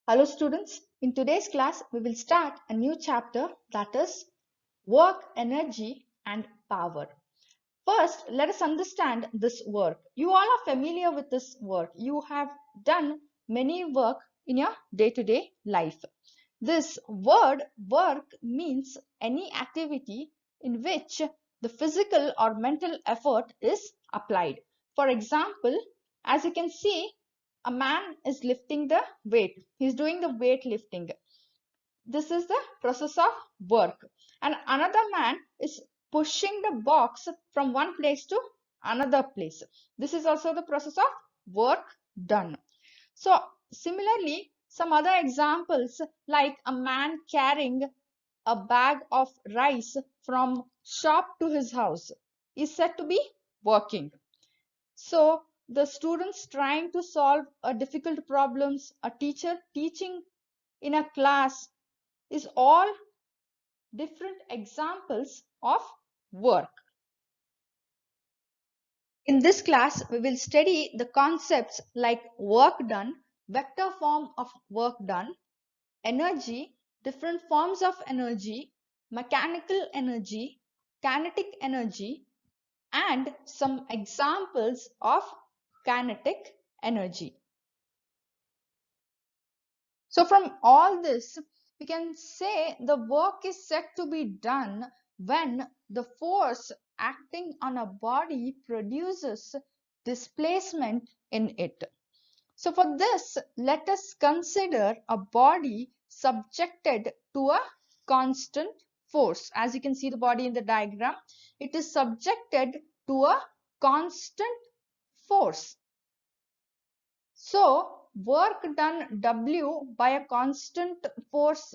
Hello students, in today's class we will start a new chapter, that is work, energy and power. First, let us understand this work. You all are familiar with this work. You have done many work in your day-to-day life. This word work means any activity in which the physical or mental effort is applied. For example, as you can see, a man is lifting the weight. He is doing the weight lifting. This is the process of work. And another man is pushing the box from one place to another place. This is also the process of work done. So similarly, some other examples like a man carrying a bag of rice from shop to his house is said to be working. So the students trying to solve a difficult problems, a teacher teaching in a class is all different examples of work. In this class, we will study the concepts like work done, vector form of work done, energy, different forms of energy, mechanical energy, kinetic energy, and some examples of kinetic energy. So from all this, we can say the work is said to be done when the force acting on a body produces displacement in it. So for this, let us consider a body subjected to a constant force. As you can see the body in the diagram, it is subjected to a constant force. So work done W by a constant force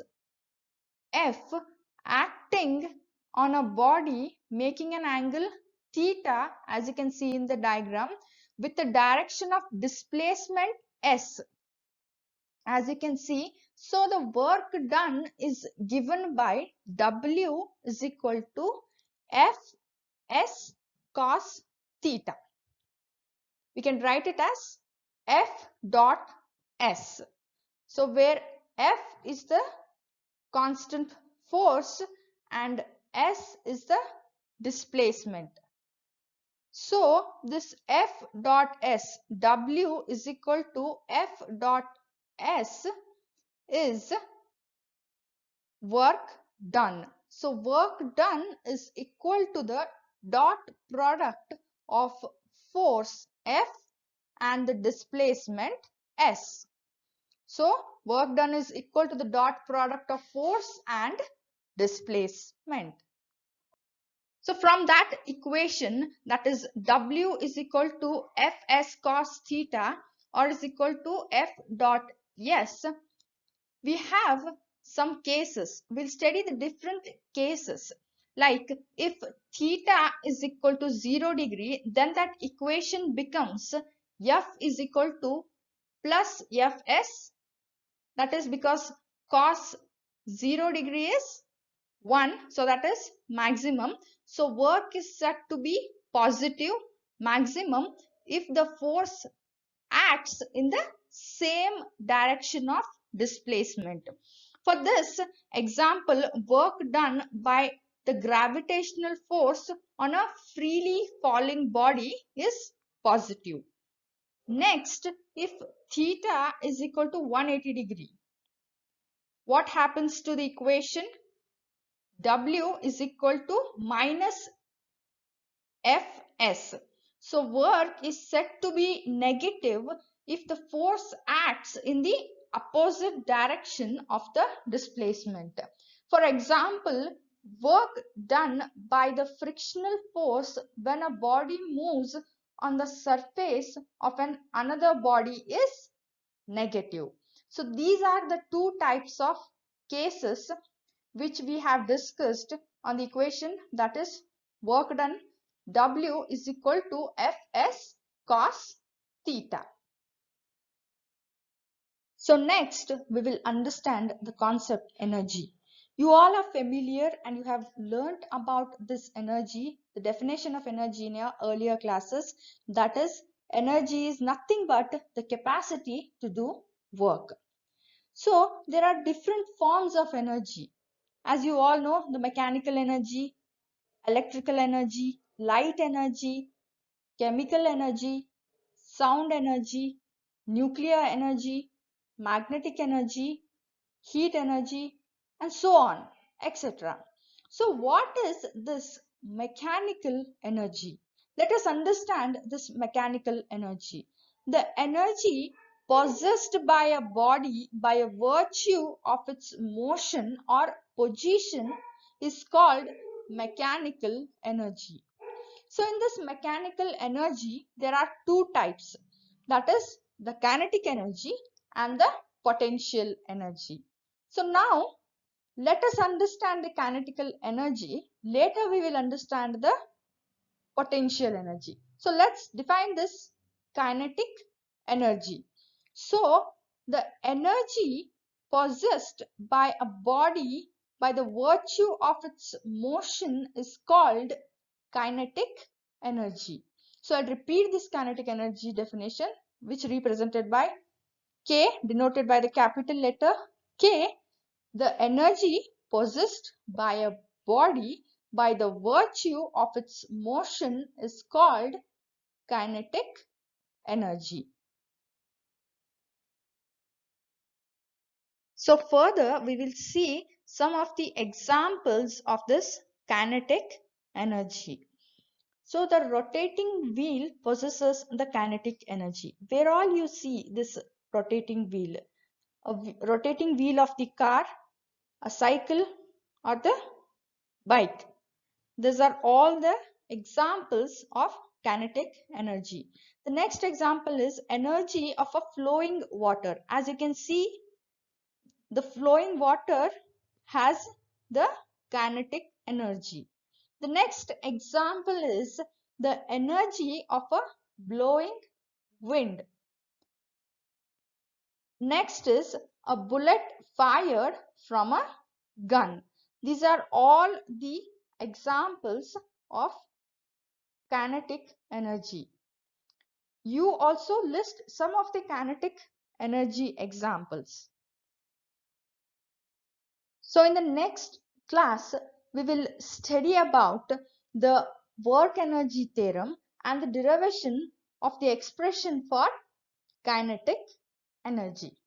F acting on a body making an angle theta, as you can see in the diagram, with the direction of displacement S, as you can see. So the work done is given by W is equal to F S cos theta. We can write it as F dot S. So where F is the constant force and S is the displacement. So this F dot S, W is equal to F dot S is work done. So work done is equal to the dot product of force F and the displacement S. So work done is equal to the dot product of force and displacement. So from that equation, that is W is equal to Fs cos theta or is equal to F dot S, we have some cases. We'll study the different cases. Like if theta is equal to 0 degree, then that equation becomes F is equal to plus Fs. That is because cos 0 degree is 1. So that is maximum. So work is said to be positive maximum if the force acts in the same direction of displacement. For this example, work done by the gravitational force on a freely falling body is positive. Next, if theta is equal to 180 degree, what happens to the equation? W is equal to minus Fs. So work is said to be negative if the force acts in the opposite direction of the displacement. For example, work done by the frictional force when a body moves on the surface of another body is negative. So these are the two types of cases which we have discussed on the equation, that is work done W is equal to Fs cos theta. So next we will understand the concept energy. You all are familiar and you have learnt about this energy, the definition of energy in your earlier classes. That is, energy is nothing but the capacity to do work. So there are different forms of energy. As you all know, the mechanical energy, electrical energy, light energy, chemical energy, sound energy, nuclear energy, magnetic energy, heat energy, and so on, etc. So, what is this mechanical energy? Let us understand this mechanical energy. The energy possessed by a body by a virtue of its motion or position is called mechanical energy. So in this mechanical energy, there are two types. That is the kinetic energy and the potential energy. So now let us understand the kinetical energy. Later we will understand the potential energy. So let's define this kinetic energy. So the energy possessed by a body by the virtue of its motion is called kinetic energy. So I'll repeat this kinetic energy definition, which represented by K, denoted by the capital letter K. The energy possessed by a body by the virtue of its motion is called kinetic energy. So further we will see some of the examples of this kinetic energy. So the rotating wheel possesses the kinetic energy. Where all you see this rotating wheel? A rotating wheel of the car, a cycle, or the bike. These are all the examples of kinetic energy. The next example is energy of a flowing water. As you can see, the flowing water has the kinetic energy. The next example is the energy of a blowing wind. Next is a bullet fired from a gun. These are all the examples of kinetic energy. You also list some of the kinetic energy examples. So in the next class, we will study about the work energy theorem and the derivation of the expression for kinetic energy.